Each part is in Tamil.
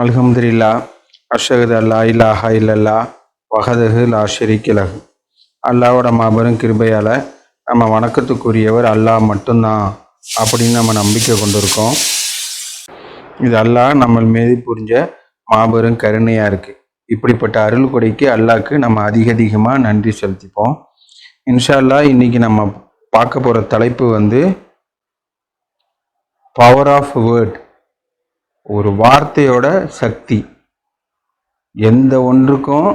அல்ஹம்துலில்லா அஷ்ஹது அல்லா இலாஹா இல்லல்லா வஹதஹு லா ஷரீக்க லஹு. அல்லாவோட மாபெரும் கிருபையால் நம்ம வணக்கத்துக்குரியவர் அல்லாஹ் மட்டும்தான் அப்படின்னு நம்ம நம்பிக்கை கொண்டிருக்கோம். இது அல்லாஹ் நம்ம மீது புரிஞ்ச மாபெரும் கருணையாக இருக்குது. இப்படிப்பட்ட அருள் கொடைக்கு அல்லாஹ்க்கு நம்ம அதிகமாக நன்றி செலுத்திப்போம். இன்ஷா அல்லாஹ் இன்னைக்கு நம்ம பார்க்க போகிற தலைப்பு பவர் ஆஃப் வேர்ட், ஒரு வார்த்தையோட சக்தி. எந்த ஒன்றுக்கும்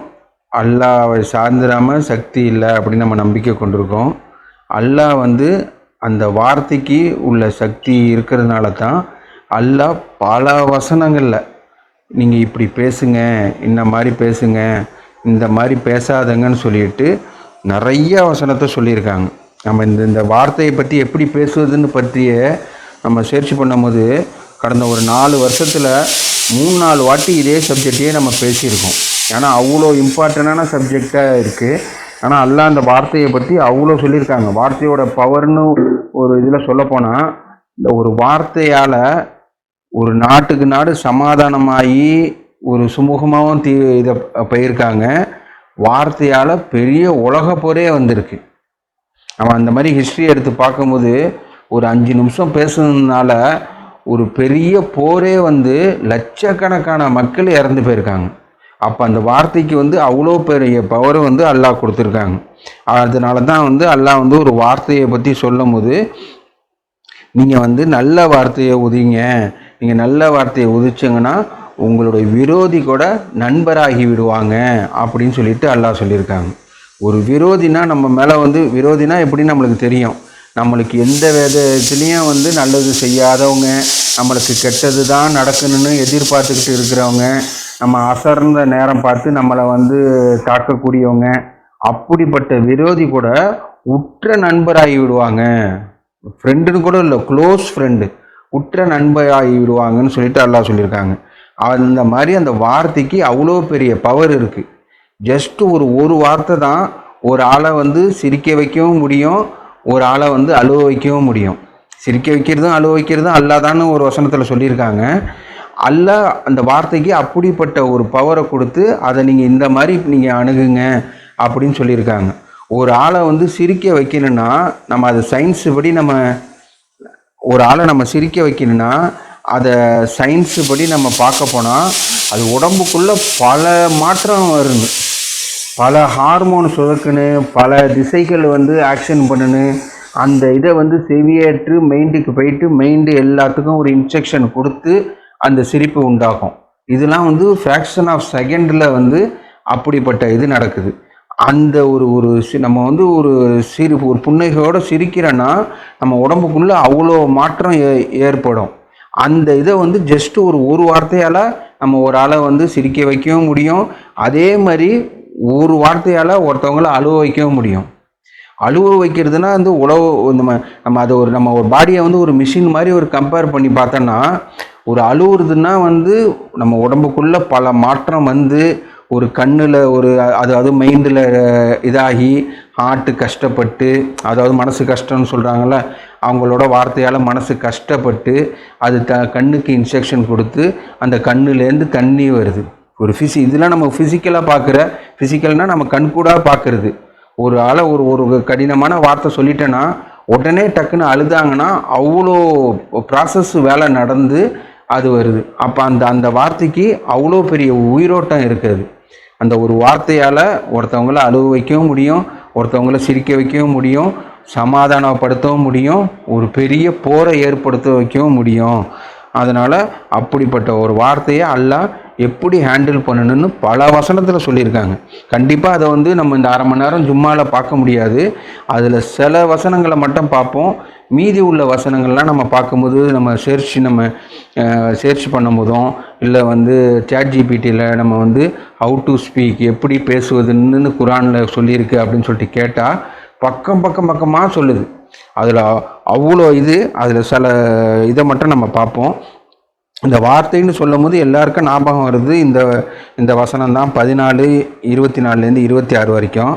அல்லாஹ்வை சார்ந்திராமல் சக்தி இல்லை அப்படின்னு நம்ம நம்பிக்கை கொண்டிருக்கோம். அல்லாஹ் அந்த வார்த்தைக்கு உள்ள சக்தி இருக்கிறதுனால தான் அல்லாஹ் பல வசனங்களில் நீங்கள் இப்படி பேசுங்க, இந்த மாதிரி பேசுங்க, இந்த மாதிரி பேசாதங்கன்னு சொல்லிட்டு நிறைய வசனத்தை சொல்லியிருக்காங்க. நம்ம இந்த வார்த்தையை பற்றி எப்படி பேசுவதுன்னு பற்றிய நம்ம சர்ச் பண்ணும்போது கடந்த ஒரு 4 வருஷத்தில் 3-4 வாட்டி இதே சப்ஜெக்டையே நம்ம பேசியிருக்கோம். ஏன்னா அவ்வளோ இம்பார்ட்டண்டான சப்ஜெக்டாக இருக்குது. ஆனால் அல்லாஹ் அந்த வார்த்தையை பற்றி அவ்வளோ சொல்லியிருக்காங்க. வார்த்தையோட பவர்னு ஒரு இதில் சொல்லப்போனால், இந்த ஒரு வார்த்தையால் ஒரு நாட்டுக்கு நாடு சமாதானமாகி ஒரு சுமூகமாகவும் இதை போயிருக்காங்க. வார்த்தையால் பெரிய உலக போரே வந்திருக்கு. நம்ம அந்த மாதிரி ஹிஸ்ட்ரி எடுத்து பார்க்கும்போது ஒரு 5 நிமிஷம் பேசுனதுனால ஒரு பெரிய போரே லட்சக்கணக்கான மக்கள் இறந்து போயிருக்காங்க. அப்போ அந்த வார்த்தைக்கு அவ்வளோ பெரிய பவரை அல்லாஹ் கொடுத்துருக்காங்க. அதனால தான் அல்லாஹ் ஒரு வார்த்தையை பற்றி சொல்லும் போது, நீங்கள் நல்ல வார்த்தையை உதிங்க, நீங்கள் நல்ல வார்த்தையை உதிச்சிங்கன்னா உங்களுடைய விரோதி கூட நண்பராகி விடுவாங்க அப்படின்னு சொல்லிட்டு அல்லாஹ் சொல்லியிருக்காங்க. ஒரு விரோதினா நம்ம மேலே விரோதினா எப்படின்னு நம்மளுக்கு தெரியும். நம்மளுக்கு எந்த விதத்துலேயும் நல்லது செய்யாதவங்க, நம்மளுக்கு கெட்டது தான் நடக்கணும்னு எதிர்பார்த்துக்கிட்டு இருக்கிறவங்க, நம்ம அசர்ந்த நேரம் பார்த்து நம்மளை தாக்கக்கூடியவங்க, அப்படிப்பட்ட விரோதி கூட உற்ற நண்பராகி விடுவாங்க. ஃப்ரெண்டுன்னு கூட இல்லை, க்ளோஸ் ஃப்ரெண்டு, உற்ற நண்பராகி விடுவாங்கன்னு சொல்லிட்டு அல்லாஹ் சொல்லியிருக்காங்க. அந்த மாதிரி அந்த வார்த்தைக்கு அவ்வளோ பெரிய பவர் இருக்குது. ஜஸ்ட் ஒரு வார்த்தை தான் ஒரு ஆளை சிரிக்க வைக்கவும் முடியும், ஒரு ஆளை அழுவ வைக்கவும் முடியும். சிரிக்க வைக்கிறதும் அழுவ வைக்கிறதும் அல்லாஹ் தான் ஒரு வசனத்தில் சொல்லியிருக்காங்க. அல்லாஹ் அந்த வார்த்தைக்கு அப்படிப்பட்ட ஒரு பவரை கொடுத்து அதை நீங்கள் இந்த மாதிரி நீங்கள் அணுகுங்க அப்படின்னு சொல்லியிருக்காங்க. ஒரு ஆளை சிரிக்க வைக்கணும்னா நம்ம அதை சயின்ஸு படி ஒரு ஆளை நம்ம சிரிக்க வைக்கணும்னா அதை சயின்ஸு படி நம்ம பார்க்க போனால் அது உடம்புக்குள்ளே பல மாற்றம் வருது. பல ஹார்மோன் சுரக்குன்னு, பல திசைகள் ஆக்ஷன் பண்ணுன்னு, அந்த இதை செவியேற்று மைண்டுக்கு போயிட்டு மைண்டு எல்லாத்துக்கும் ஒரு இன்ஸ்ட்ரக்ஷன் கொடுத்து அந்த சிரிப்பு உண்டாகும். இதெல்லாம் ஃப்ராக்ஷன் ஆஃப் செகண்டில் அப்படிப்பட்ட இது நடக்குது. அந்த நம்ம ஒரு புன்னகையோடு சிரிக்கிறோன்னா நம்ம உடம்புக்குள்ளே அவ்வளோ மாற்றம் ஏற்படும். அந்த இதை ஜஸ்ட்டு ஒரு வார்த்தையால் நம்ம ஒரு ஆளை சிரிக்க வைக்கவும் முடியும். அதே மாதிரி ஒரு வார்த்தையால் ஒருத்தவங்களை அழுவ வைக்கவும் முடியும். அழுவ வைக்கிறதுனா நம்ம அதை நம்ம ஒரு பாடியை ஒரு மிஷின் மாதிரி கம்பேர் பண்ணி பார்த்தோன்னா, ஒரு அழுவுறதுன்னா நம்ம உடம்புக்குள்ளே பல மாற்றம் ஒரு கண்ணில் அது மைண்டில் இதாகி ஹார்ட்டு கஷ்டப்பட்டு, அதாவது மனசு கஷ்டம்னு சொல்கிறாங்கள்ல, அவங்களோட வார்த்தையால் மனசு கஷ்டப்பட்டு அது கண்ணுக்கு இன்ஸ்ட்ரக்ஷன் கொடுத்து அந்த கண்ணுலேருந்து தண்ணி வருது. இதெல்லாம் நம்ம ஃபிசிக்கலாக ஃபிசிக்கல்னால் நம்ம கண்கூடாக பார்க்குறது. ஒரு ஆளை ஒரு கடினமான வார்த்தை சொல்லிட்டேன்னா உடனே டக்குன்னு அழுதாங்கன்னா அவ்வளோ ப்ராசஸ் வேலை நடந்து அது வருது. அப்போ அந்த வார்த்தைக்கு அவ்வளோ பெரிய உயிரோட்டம் இருக்குது. அந்த ஒரு வார்த்தையால் ஒருத்தவங்கள அழுவ வைக்கவும் முடியும், ஒருத்தவங்கள சிரிக்க வைக்கவும் முடியும், சமாதானப்படுத்தவும் முடியும், ஒரு பெரிய போரை ஏற்படுத்த வைக்கவும் முடியும். அதனால் அப்படிப்பட்ட ஒரு வார்த்தையை அல்லாஹ் எப்படி ஹேண்டில் பண்ணணும்னு பல வசனத்தில் சொல்லியிருக்காங்க. கண்டிப்பாக அதை நம்ம இந்த 1/2 மணி நேரம் ஜும்மாவில் பார்க்க முடியாது. அதில் சில வசனங்களை மட்டும் பார்ப்போம். மீதி உள்ள வசனங்கள்லாம் நம்ம பார்க்கும்போது நம்ம சர்ச் பண்ணும்போதும் இல்லை ChatGPTயில் நம்ம ஹவு டு ஸ்பீக், எப்படி பேசுவதுன்னு குரானில் சொல்லியிருக்கு அப்படின்னு சொல்லிட்டு கேட்டால் பக்கமாக சொல்லுது. அதில் அவ்வளோ அதில் சில இதை மட்டும் நம்ம பார்ப்போம். இந்த வார்த்தைன்னு சொல்லும் போது எல்லாருக்கும் ஞாபகம் வருது இந்த வசனம் தான். 14:24 26 வரைக்கும்.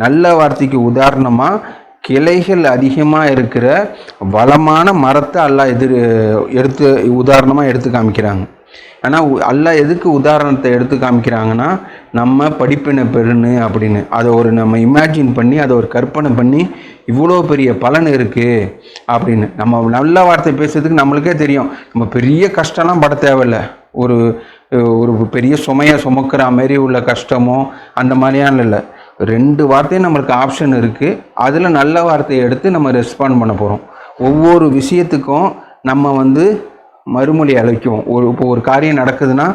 நல்ல வார்த்தைக்கு உதாரணமாக கிளைகள் அதிகமாக இருக்கிற வளமான மரத்தை அல்லாஹ் எடுத்து உதாரணமாக எடுத்து காமிக்கிறாங்க. ஆனால் அல்லாஹ் எதுக்கு உதாரணத்தை எடுத்து காமிக்கிறாங்கன்னா, நம்ம படிப்பினை பெருன்னு அப்படின்னு அதை நம்ம இமேஜின் பண்ணி அதை ஒரு கற்பனை பண்ணி இவ்வளோ பெரிய பலன் இருக்குது அப்படின்னு. நம்ம நல்ல வார்த்தை பேசுறதுக்கு நம்மளுக்கே தெரியும், நம்ம பெரிய கஷ்டம்லாம் பட தேவையில்லை. ஒரு ஒரு பெரிய சுமையை சுமக்கிற மாரி உள்ள கஷ்டமோ அந்த மாதிரியான இல்லை. 2 வார்த்தையும் நம்மளுக்கு ஆப்ஷன் இருக்குது. அதில் நல்ல வார்த்தையை எடுத்து நம்ம ரெஸ்பாண்ட் பண்ண போகிறோம். ஒவ்வொரு விஷயத்துக்கும் நம்ம மறுமொழி அளிக்குவோம். இப்போ ஒரு காரியம் நடக்குதுன்னா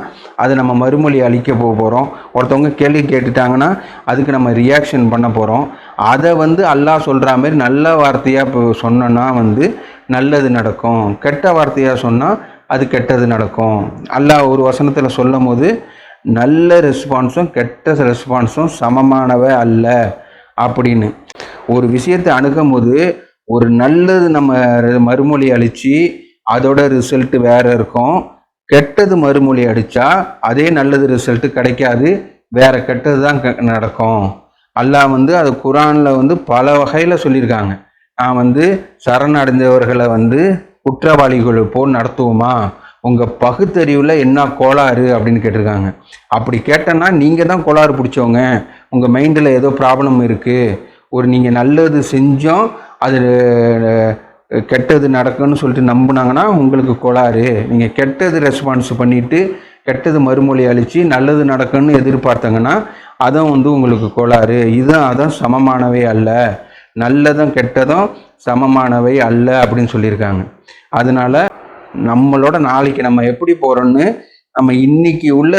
அதை நம்ம மறுமொழி அளிக்க போகிறோம். ஒருத்தவங்க கேள்வி கேட்டுட்டாங்கன்னா அதுக்கு நம்ம ரியாக்ஷன் பண்ண போகிறோம். அதை அல்லாஹ் சொல்கிற மாதிரி நல்ல வார்த்தையாக இப்போ சொன்னோன்னா நல்லது நடக்கும். கெட்ட வார்த்தையாக சொன்னால் அது கெட்டது நடக்கும். அல்லாஹ் ஒரு வசனத்தில் சொல்லும் போது நல்ல ரெஸ்பான்ஸும் கெட்ட ரெஸ்பான்ஸும் சமமானவை அல்ல அப்படின்னு. ஒரு விஷயத்தை அணுகும் போது ஒரு நல்லது நம்ம மறுமொழி அளித்து அதோட ரிசல்ட்டு வேறு இருக்கும். கெட்டது மறுமொழி அடித்தா அதே நல்லது ரிசல்ட்டு கிடைக்காது, வேறு கெட்டது தான் நடக்கும். அல்லாஹ் அது குரானில் பல வகையில் சொல்லியிருக்காங்க. நான் சரணடைந்தவர்களை குற்றவாளிகள் போல் நடத்துவோமா, உங்கள் பகுத்தறிவில் என்ன கோளாறு அப்படின்னு கேட்டிருக்காங்க. அப்படி கேட்டேன்னா நீங்கள் தான் கோளாறு பிடிச்சவங்க, உங்கள் மைண்டில் ஏதோ ப்ராப்ளம் இருக்குது. நீங்கள் நல்லது செஞ்சோம் அது கெட்டது நடக்குன்னு சொல்லிட்டு நம்பினாங்கன்னா உங்களுக்கு கோளாறு. நீங்கள் கெட்டது ரெஸ்பான்ஸ் பண்ணிவிட்டு கெட்டது மறுமொழி அளித்து நல்லது நடக்குன்னு எதிர்பார்த்தங்கன்னா அதுவும் உங்களுக்கு கோளாறு. அதான் சமமானவை அல்ல, நல்லதும் கெட்டதும் சமமானவை அல்ல அப்படின்னு சொல்லியிருக்காங்க. அதனால் நம்மளோட நாளைக்கு நம்ம எப்படி போகிறோன்னு நம்ம இன்னைக்கு உள்ள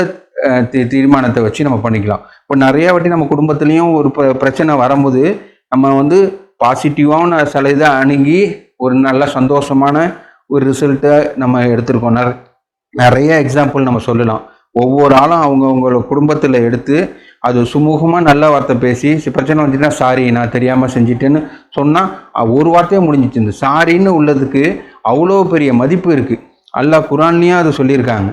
தீர்மானத்தை வச்சு நம்ம பண்ணிக்கலாம். இப்போ நிறைய வாட்டி நம்ம குடும்பத்துலேயும் ஒரு பிரச்சனை வரும்போது நம்ம பாசிட்டிவான சில இதை அணுகி ஒரு நல்ல சந்தோஷமான ஒரு ரிசல்ட்டை நம்ம எடுத்திருக்கோம். நிறைய எக்ஸாம்பிள் நம்ம சொல்லலாம். ஒவ்வொரு ஆளும் அவங்கவுங்களோட குடும்பத்தில் எடுத்து அது சுமூகமாக நல்ல வார்த்தை பேசி பிரச்சனை வந்துச்சுன்னா சாரி நான் தெரியாமல் செஞ்சிட்டேன்னு சொன்னால் ஒரு வார்த்தையாக முடிஞ்சிச்சு. இந்த சாரின்னு உள்ளதுக்கு அவ்வளோ பெரிய மதிப்பு இருக்குது. அல்லாஹ் குரான்லேயும் அது சொல்லியிருக்காங்க.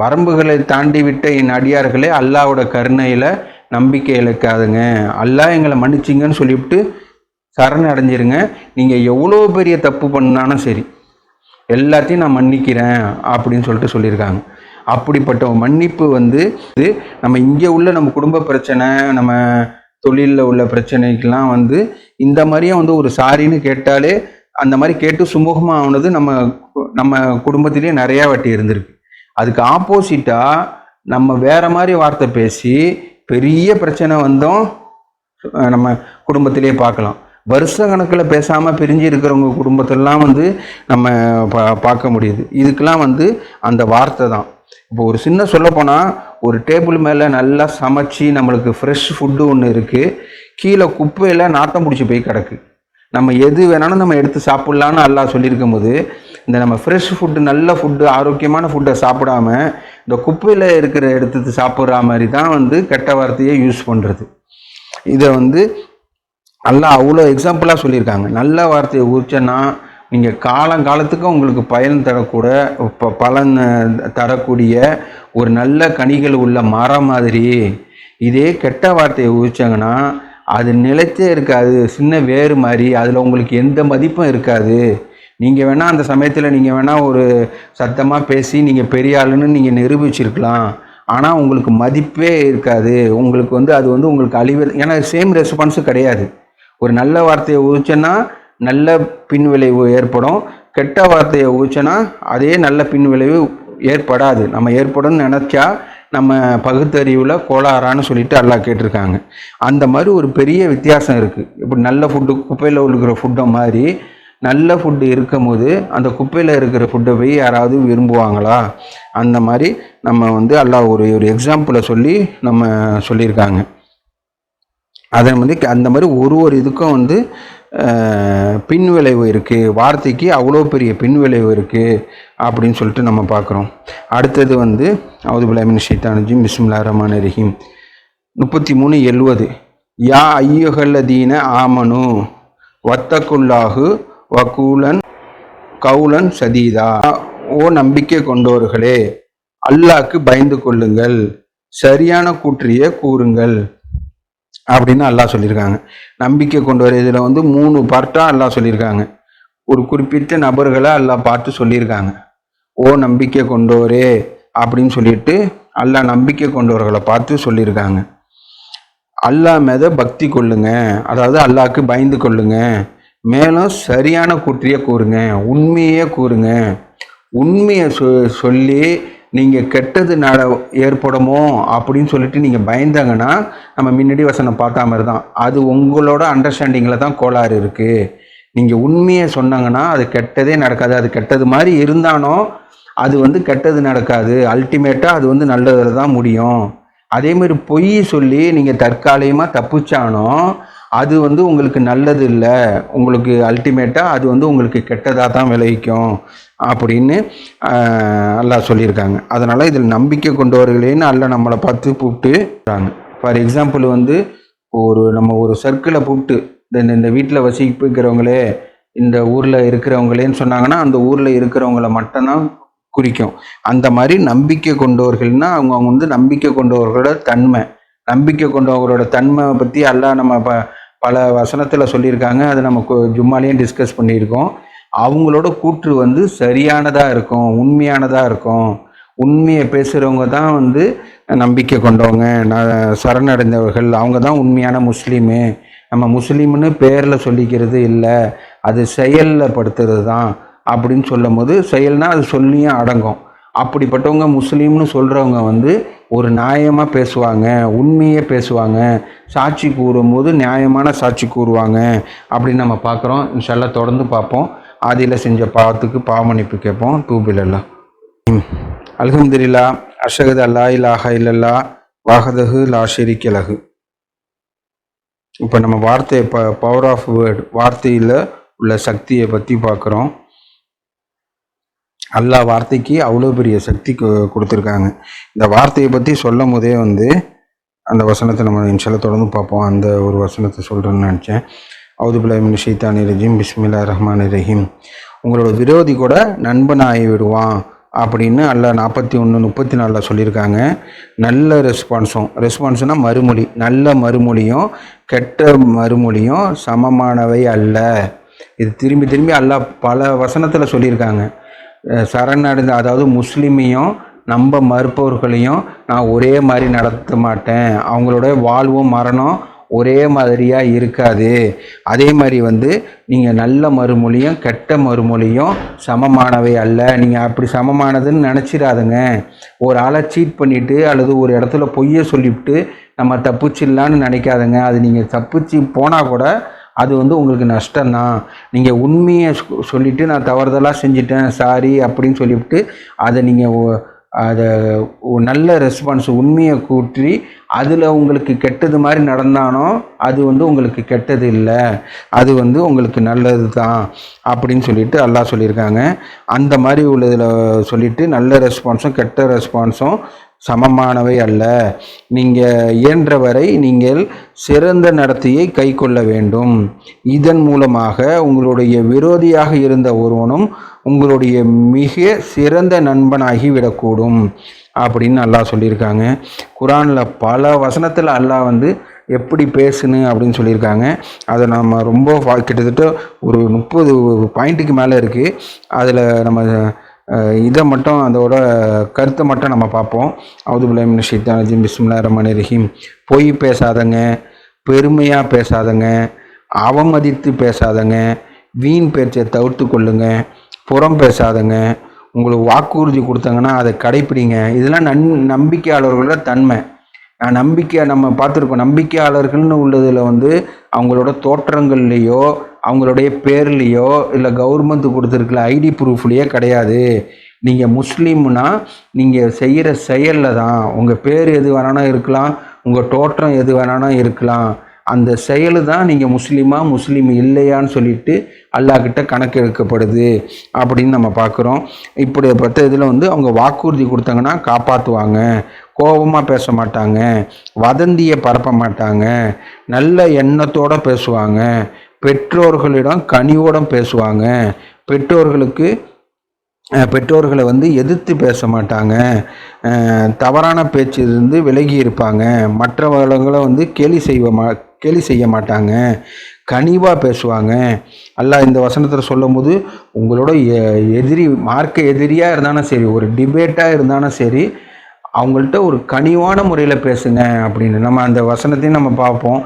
வரம்புகளை தாண்டி விட்ட என் அடியார்களே அல்லாவோட கருணையில் நம்பிக்கை இழக்காதுங்க, அல்லாஹ் எங்களை மன்னிச்சிங்கன்னு சொல்லிவிட்டு சரண் அடைஞ்சிருங்க. நீங்கள் எவ்வளோ பெரிய தப்பு பண்ணாலும் சரி எல்லாத்தையும் நான் மன்னிக்கிறேன் அப்படின்னு சொல்லியிருக்காங்க. அப்படிப்பட்ட மன்னிப்பு நம்ம இங்கே உள்ள நம்ம குடும்ப பிரச்சனை, நம்ம தொழிலில் உள்ள பிரச்சனைக்கெல்லாம் இந்த மாதிரியே ஒரு சாரின்னு கேட்டாலே அந்த மாதிரி கேட்டு சுமூகமாக ஆனது நம்ம குடும்பத்திலேயே நிறையா வாட்டி இருந்திருக்கு. அதுக்கு ஆப்போசிட்டாக நம்ம வேற மாதிரி வார்த்தை பேசி பெரிய பிரச்சனை நம்ம குடும்பத்திலே பார்க்கலாம். வருஷ கணக்கில் பேசாமல் பிரிஞ்சு இருக்கிறவங்க குடும்பத்திலாம் நம்ம பார்க்க முடியுது. இதுக்கெல்லாம் அந்த வார்த்தை தான். இப்போ ஒரு சின்ன சொல்லப்போனால் ஒரு டேபிள் மேலே நல்லா சமைச்சு நம்மளுக்கு ஃப்ரெஷ் ஃபுட்டு ஒன்று இருக்குது, கீழே குப்பையில் நாத்தம் பிடிச்சி போய் கிடக்கு. நம்ம எது வேணாலும் நம்ம எடுத்து சாப்பிட்லான்னு அல்லாஹ் சொல்லியிருக்கும் போது இந்த நம்ம ஃப்ரெஷ் ஃபுட்டு நல்ல ஃபுட்டு ஆரோக்கியமான ஃபுட்டை சாப்பிடாம இந்த குப்பையில் இருக்கிற எடுத்து சாப்பிட்ற மாதிரி தான் கெட்ட வார்த்தையை யூஸ் பண்ணுறது. இதை அல்லாஹ் அவ்வளோ எக்ஸாம்பிளாக சொல்லியிருக்காங்க. நல்ல வார்த்தையை உரிச்சேன்னா நீங்கள் காலங்காலத்துக்கு உங்களுக்கு பலன் தரக்கூடிய ஒரு நல்ல கனிகள் உள்ள மரம் மாதிரி. இதே கெட்ட வார்த்தையை உரிச்சாங்கன்னா அது நிலைத்தே இருக்காது, சின்ன வேறு மாதிரி, அதில் உங்களுக்கு எந்த மதிப்பும் இருக்காது. நீங்கள் வேணால் அந்த சமயத்தில் நீங்கள் வேணால் ஒரு சத்தமாக பேசி நீங்கள் பெரிய ஆளுன்னு நீங்கள் நிரூபிச்சிருக்கலாம், ஆனால் உங்களுக்கு மதிப்பே இருக்காது. உங்களுக்கு அது உங்களுக்கு அழிவு. ஏன்னா சேம் ரெஸ்பான்ஸும் கிடையாது. ஒரு நல்ல வார்த்தையை உரிச்சேன்னா நல்ல பின்விளைவு ஏற்படும், கெட்ட வார்த்தையை உரிச்சேன்னா அதே நல்ல பின்விளைவு ஏற்படாது. நம்ம ஏற்படும்னு நினச்சா நம்ம பகுத்தறிவில் கோளாறான்னு சொல்லிட்டு அல்லாஹ் கேட்டிருக்காங்க. அந்த மாதிரி ஒரு பெரிய வித்தியாசம் இருக்குது. இப்படி நல்ல ஃபுட்டு குப்பையில் இருக்கிற ஃபுட்டை மாதிரி நல்ல ஃபுட்டு இருக்கும் போது அந்த குப்பையில் இருக்கிற ஃபுட்டை போய் யாராவது விரும்புவாங்களா? அந்த மாதிரி நம்ம அல்லாஹ் ஒரு எக்ஸாம்பிளை சொல்லி நம்ம சொல்லியிருக்காங்க. அதை அந்த மாதிரி ஒரு இதுக்கும் பின்விளைவு இருக்குது. வார்த்தைக்கு அவ்வளோ பெரிய பின்விளைவு இருக்குது அப்படின்னு சொல்லிட்டு நம்ம பார்க்குறோம். அடுத்தது அவுது பில்லாஹி மினஷ் ஷைத்தானிர் ரஜீம் பிஸ்மில்லாஹிர் ரஹ்மானிர் ரஹீம் 33:70 யா ஐயுஹல்லதீன ஆமனு வத்தகுல்லாஹு வகூலன் கவுலன் சதீதா. ஓ நம்பிக்கை கொண்டோர்களே, அல்லாஹ்க்கு பயந்து கொள்ளுங்கள், சரியான கூற்றிய கூறுங்கள் அப்படின்னு அல்லாஹ் சொல்லியிருக்காங்க. நம்பிக்கை கொண்டு வர இதில் 3 பார்ட்டாக அல்லாஹ் சொல்லியிருக்காங்க. ஒரு குறிப்பிட்ட நபர்களை அல்லாஹ் பார்த்து சொல்லியிருக்காங்க. ஓ நம்பிக்கை கொண்டோரே, அப்படின்னு சொல்லிட்டு அல்லாஹ் நம்பிக்கை கொண்டவர்களை பார்த்து சொல்லியிருக்காங்க. அல்லாஹ் மீத பக்தி கொள்ளுங்க, அதாவது அல்லாஹ்க்கு பயந்து கொள்ளுங்க, மேலும் சரியான கூற்றியை கூறுங்க, உண்மையே கூறுங்க. உண்மையை சொல்லி நீங்கள் கெட்டது ஏற்படுமோ அப்படின்னு சொல்லிட்டு நீங்கள் பயந்தாங்கன்னா, நம்ம முன்னாடி வசனம் பார்த்தா மாதிரி தான், அது உங்களோட அண்டர்ஸ்டாண்டிங்கில் தான் கோளாறு இருக்குது. நீங்கள் உண்மையை சொன்னாங்கன்னா அது கெட்டதே நடக்காது. அது கெட்டது மாதிரி இருந்தானோ அது கெட்டது நடக்காது. அல்டிமேட்டாக அது நல்லதில் தான் முடியும். அதேமாதிரி பொய் சொல்லி நீங்கள் தற்காலிகமாக தப்பிச்சானோ அது உங்களுக்கு நல்லது இல்லை. உங்களுக்கு அல்டிமேட்டாக அது உங்களுக்கு கெட்டதாக தான் விளைவிக்கும் அப்படின்னு அல்லாஹ் சொல்லியிருக்காங்க. அதனால் இதில் நம்பிக்கை கொண்டவர்களேன்னு அல்லாஹ் நம்மளை பார்த்து கூப்பிட்டுறாங்க. ஃபார் எக்ஸாம்பிள் நம்ம ஒரு சர்க்கிளை கூப்பிட்டு இந்த வீட்டில் வசிக்கிறவங்களே, இந்த ஊரில் இருக்கிறவங்களேன்னு சொன்னாங்கன்னா அந்த ஊரில் இருக்கிறவங்கள மட்டும்தான் குறிக்கும். அந்த மாதிரி நம்பிக்கை கொண்டவர்கள்னா அவங்க நம்பிக்கை கொண்டவர்களோட தன்மை, நம்பிக்கை கொண்டவங்களோட தன்மை பற்றி எல்லாம் நம்ம பல வசனத்தில் சொல்லியிருக்காங்க. அதை நம்ம ஜும்மாலையும் டிஸ்கஸ் பண்ணியிருக்கோம். அவங்களோட கூற்று சரியானதாக இருக்கும், உண்மையானதாக இருக்கும். உண்மையை பேசுகிறவங்க தான் நம்பிக்கை கொண்டவங்க, சரணடைந்தவர்கள், அவங்க தான் உண்மையான முஸ்லீமு. நம்ம முஸ்லீம்னு பேரில் சொல்லிக்கிறது இல்லை, அது செயலில் படுத்துறது தான் அப்படின்னு சொல்லும் போது, செயல்னால் அது சொல்லியும் அடங்கும். அப்படிப்பட்டவங்க முஸ்லீம்னு சொல்கிறவங்க ஒரு நியாயமாக பேசுவாங்க, உண்மையே பேசுவாங்க, சாட்சி கூறும்போது நியாயமான சாட்சி கூறுவாங்க அப்படின்னு நம்ம பார்க்குறோம். இன்ஷா அல்லாஹ் தொடர்ந்து பார்ப்போம். ஆதியில் செஞ்ச பாவத்துக்கு பாவமன்னிப்பு கேட்போம். தூபிலல்லாஹ். அல்ஹம்துலில்லாஹ், அஷ்ஹது அல்லா இலாஹா இல்லல்லாஹ் வஹ்தஹு லா ஷரீக லஹு. இப்போ நம்ம பவர் ஆஃப் வேர்ட், வார்த்தையில் உள்ள சக்தியை பற்றி பார்க்குறோம். அல்லாஹ் வார்த்தைக்கு அவ்வளோ பெரிய சக்தி கொடுத்துருக்காங்க. இந்த வார்த்தையை பற்றி சொல்லும் போதே அந்த வசனத்தை நம்ம இன்ஷால்லா தொடர்ந்து பார்ப்போம். அந்த ஒரு வசனத்தை சொல்கிறேன்னு நினச்சேன். அவுது பில்லாஹி மினஷ் ஷைத்தானிர் ரஜீம், பிஸ்மில்லாஹிர் ரஹ்மானிர் ரஹீம். உங்களோட விரோதி கூட நண்பனாகி விடுவான் அப்படின்னு அல்லாஹ் 41:34 சொல்லியிருக்காங்க. நல்ல ரெஸ்பான்ஸ்னால் மறுமொழி, நல்ல மறுமொழியும் கெட்ட மறுமொழியும் சமமானவை அல்ல. இது திரும்பி திரும்பி அல்லாஹ் பல வசனத்தில் சொல்லியிருக்காங்க. சரணடைந்த, அதாவது முஸ்லீமையும் நம்ப மறுப்பவர்களையும் நான் ஒரே மாதிரி நடத்த மாட்டேன், அவங்களோட வாழ்வும் மரணம் ஒரே மாதிரியாக இருக்காது. அதே மாதிரி நீங்கள் நல்ல மறுமொழியும் கெட்ட மறுமொழியும் சமமானவை அல்ல. நீங்கள் அப்படி சமமானதுன்னு நினச்சிடாதுங்க. ஒரு ஆளை சீட் பண்ணிவிட்டு அல்லது ஒரு இடத்துல பொய்யை சொல்லிவிட்டு நம்ம தப்பிச்சிடலான்னு நினைக்காதுங்க. அது நீங்கள் தப்பிச்சு போனால் கூட அது உங்களுக்கு நஷ்டம்தான். நீங்கள் உண்மையை சொல்லிவிட்டு நான் தவறுதலாக செஞ்சிட்டேன் சாரி அப்படின்னு சொல்லிவிட்டு அதை நல்ல ரெஸ்பான்ஸ், உண்மையை கூற்றி அதில் உங்களுக்கு கெட்டது மாதிரி நடந்தானோ அது உங்களுக்கு கெட்டது இல்லை, அது உங்களுக்கு நல்லது தான் அப்படின்னு சொல்லிட்டு அல்லாஹ் சொல்லியிருக்காங்க. அந்த மாதிரி உள்ளதில் சொல்லிவிட்டு நல்ல ரெஸ்பான்ஸும் கெட்ட ரெஸ்பான்ஸும் சமமானவை அல்ல. நீங்கள் இயன்றவரை நீங்கள் சிறந்த நடத்தையை கை கொள்ள வேண்டும். இதன் மூலமாக உங்களுடைய விரோதியாக இருந்த ஒருவனும் உங்களுடைய மிக சிறந்த நண்பனாகி விடக்கூடும் அப்படின்னு அல்லாஹ் சொல்லியிருக்காங்க. குரானில் பல வசனத்தில் அல்லாஹ் எப்படி பேசுன்னு அப்படின்னு சொல்லியிருக்காங்க. அதை நம்ம ரொம்ப கிட்டத்தட்ட ஒரு 30 பாயிண்ட்டுக்கு மேலே இருக்குது. அதில் நம்ம இதை மட்டும், அதோட கருத்தை மட்டும் நம்ம பார்ப்போம். அவுது பில்லாஹி மினஷ் ஷைத்தானிர் ரஜீம், பிஸ்மில்லாஹிர் ரஹ்மானிர் ரஹீம். பொய் பேசாதங்க, பெருமையாக பேசாதங்க, அவமதித்து பேசாதங்க, வீண் பேச்சை தவிர்த்து கொள்ளுங்க, புறம் பேசாதங்க, உங்களுக்கு வாக்குறுதி கொடுத்தாங்கன்னா அதை கடைப்பிடிங்க. இதெல்லாம் நம்பிக்கையாளர்களோட தன்மை. நம்ம பார்த்துருக்கோம். நம்பிக்கையாளர்கள்னு உள்ளதில் அவங்களோட தோற்றங்கள்லேயோ அவங்களுடைய பேர்லேயோ இல்லை கவர்மெண்ட் கொடுத்துருக்கல ஐடி ப்ரூஃப்லேயே கிடையாது. நீங்கள் முஸ்லீம்னா நீங்கள் செய்கிற செயலில் தான். உங்கள் பேர் எது வேணாலும் இருக்கலாம், உங்கள் தோற்றம் எது வேணாலும் இருக்கலாம், அந்த செயல் தான் நீங்கள் முஸ்லீம் இல்லையான்னு சொல்லிட்டு அல்லாஹ்கிட்ட கணக்கு எடுக்கப்படுது அப்படின்னு நம்ம பார்க்குறோம். இப்படிப்பட்ட இதில் அவங்க வாக்குறுதி கொடுத்தாங்கன்னா காப்பாற்றுவாங்க, கோபமாக பேச மாட்டாங்க, வதந்தியை பரப்ப மாட்டாங்க, நல்ல எண்ணத்தோடு பேசுவாங்க, பெற்றோர்களிடம் கனிவோடம் பேசுவாங்க, பெற்றோர்களை எதிர்த்து பேச மாட்டாங்க, தவறான பேச்சிலிருந்து விலகி இருப்பாங்க, மற்றவர்களை கேலி செய்ய மாட்டாங்க, கனிவாக பேசுவாங்க. அல்லாஹ் இந்த வசனத்தில் சொல்லும் போது உங்களோட எதிரி, மார்க்க எதிரியாக இருந்தாலும் சரி, ஒரு டிபேட்டாக இருந்தாலும் சரி, அவங்கள்ட்ட ஒரு கனிவான முறையில் பேசுங்க அப்படின்னு நம்ம அந்த வசனத்தையும் நம்ம பார்ப்போம்.